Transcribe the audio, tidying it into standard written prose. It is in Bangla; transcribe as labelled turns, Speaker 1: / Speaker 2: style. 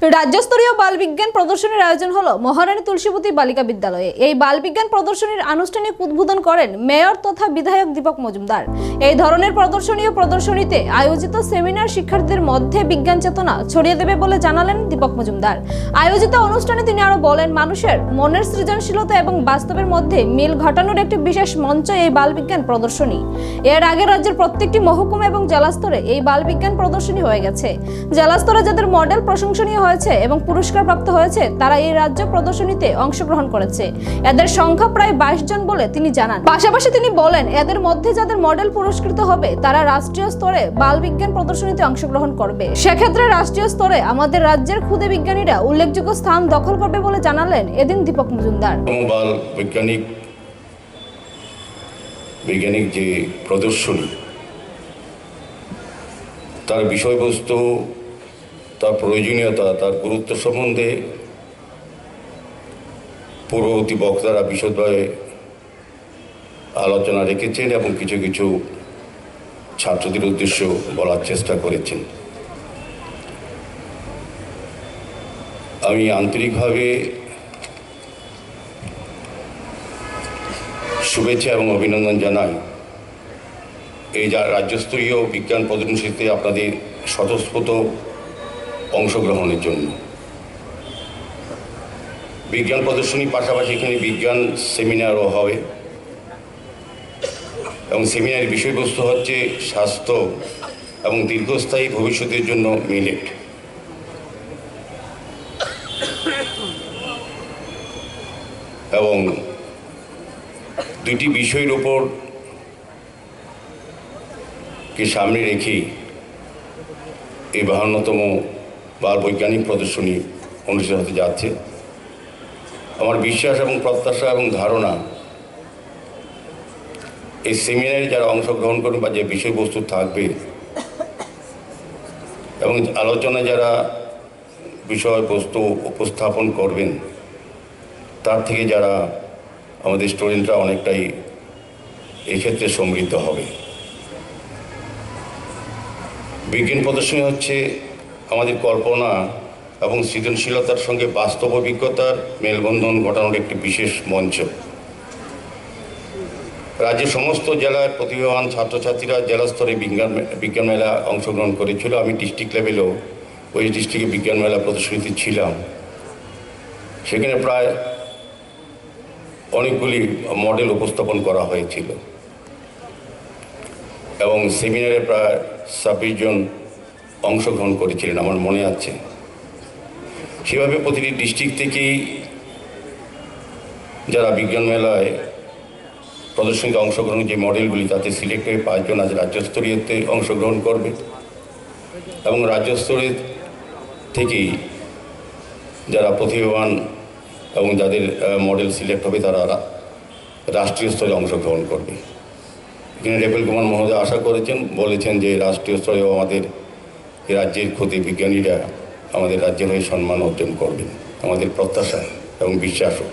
Speaker 1: রাজ্যস্তরীয় বাল বিজ্ঞান প্রদর্শনীর আয়োজন হলো মহারানী তুলসীবতী বালিকা বিদ্যালয়ে। এই বাল বিজ্ঞান প্রদর্শনীর আনুষ্ঠানিক উদ্বোধন করেন মেয়র তথা বিধায়ক দীপক মজুমদার। এই ধরনের প্রদর্শনীতে আয়োজিত সেমিনার শিক্ষার্থীদের মধ্যে বিজ্ঞান চেতনা ছড়িয়ে দেবে বলে জানালেন দীপক মজুমদার। আয়োজিত অনুষ্ঠানে তিনি আরো বলেন, মানুষের মনের সৃজনশীলতা এবং বাস্তবের মধ্যে মিল ঘটানোর একটি বিশেষ মঞ্চ এই বাল বিজ্ঞান প্রদর্শনী। এর আগে রাজ্যের প্রত্যেকটি মহকুমা এবং জেলা স্তরে এই বাল বিজ্ঞান প্রদর্শনী হয়ে গেছে। জেলা স্তরে যাদের মডেল প্রশংসনীয় হয়েছে এবং পুরস্কার প্রাপ্ত হয়েছে তারা এই রাজ্য প্রদর্শনীতে অংশগ্রহণ করেছে। এদের সংখ্যা প্রায় 22 জন বলে তিনি জানান। পাশাপাশি তিনি বলেন, এদের মধ্যে যাদের মডেল পুরস্কৃত হবে তারা রাষ্ট্রীয় স্তরে বাল বিজ্ঞান প্রদর্শনীতে অংশগ্রহণ করবে। সেক্ষেত্রে রাষ্ট্রীয় স্তরে আমাদের রাজ্যের ক্ষুদে বিজ্ঞানীরা উল্লেখযোগ্য স্থান দখল করবে বলে জানালেন এদিন দীপক মজুমদার।
Speaker 2: বাল বৈজ্ঞানিক যে প্রদর্শনী, তার বিষয়বস্তু, তার প্রয়োজনীয়তা, তার গুরুত্ব সম্বন্ধে পূর্ববর্তী বক্তারা বিশদভাবে আলোচনা রেখেছেন এবং কিছু কিছু ছাত্রদের উদ্দেশ্য বলার চেষ্টা করেছেন। আমি আন্তরিকভাবে শুভেচ্ছা এবং অভিনন্দন জানাই এই রাজ্যস্তরীয় বিজ্ঞান প্রদর্শনীতে আপনাদের স্বতঃস্ফূর্ত অংশগ্রহণের জন্য। বিজ্ঞান প্রদর্শনীর পাশাপাশি এখানে বিজ্ঞান সেমিনারও হবে এবং সেমিনারের বিষয়বস্তু হচ্ছে স্বাস্থ্য এবং দীর্ঘস্থায়ী ভবিষ্যতের জন্য মিলেট। এবং দুটি বিষয়ের উপর কে সামনে রেখেই এই 52তম বাল বৈজ্ঞানিক প্রদর্শনী অনুষ্ঠিত হতে যাচ্ছে। আমার বিশ্বাস এবং প্রত্যাশা এবং ধারণা, এই সেমিনারে যারা অংশগ্রহণ করবে বা যে বিষয়বস্তু থাকবে এবং আলোচনায় যারা বিষয়বস্তু উপস্থাপন করবেন, তার থেকে যারা আমাদের স্টুডেন্টরা অনেকটাই এক্ষেত্রে সমৃদ্ধ হবে। বিজ্ঞান প্রদর্শনী হচ্ছে আমাদের কল্পনা এবং সৃজনশীলতার সঙ্গে বাস্তব অভিজ্ঞতার মেলবন্ধন ঘটানোর একটি বিশেষ মঞ্চ। রাজ্যের সমস্ত জেলার প্রতিভাবান ছাত্রছাত্রীরা জেলা স্তরে বিজ্ঞান মেলা অংশগ্রহণ করেছিল। আমি ডিস্ট্রিক্ট লেভেলেও ওই ডিস্ট্রিক্টে বিজ্ঞান মেলা প্রদর্শনীতে ছিলাম। সেখানে প্রায় অনেকগুলি মডেল উপস্থাপন করা হয়েছিল এবং সেমিনারে প্রায় 26 জন অংশগ্রহণ করেছিলেন আমার মনে আছে। সেভাবে প্রতিটি ডিস্ট্রিক্ট থেকেই যারা বিজ্ঞান মেলায় প্রদর্শনীতে অংশগ্রহণ যে মডেলগুলি, তাতে সিলেক্ট হয়ে 5 জন আজ রাজ্যস্তরীয়তে অংশগ্রহণ করবে এবং রাজ্যস্তরের থেকেই যারা প্রতিভাবান এবং যাদের মডেল সিলেক্ট হবে তারা রাষ্ট্রীয় স্তরে অংশগ্রহণ করবে। এখানে রেপেল কুমার মহোদয় আশা বলেছেন যে রাষ্ট্রীয় স্তরেও আমাদের রাজ্যের ক্ষুদে বিজ্ঞানীরা আমাদের রাজ্যের হয়ে সম্মান অর্জন করবেন। আমাদের প্রত্যাশা এবং বিশ্বাসও।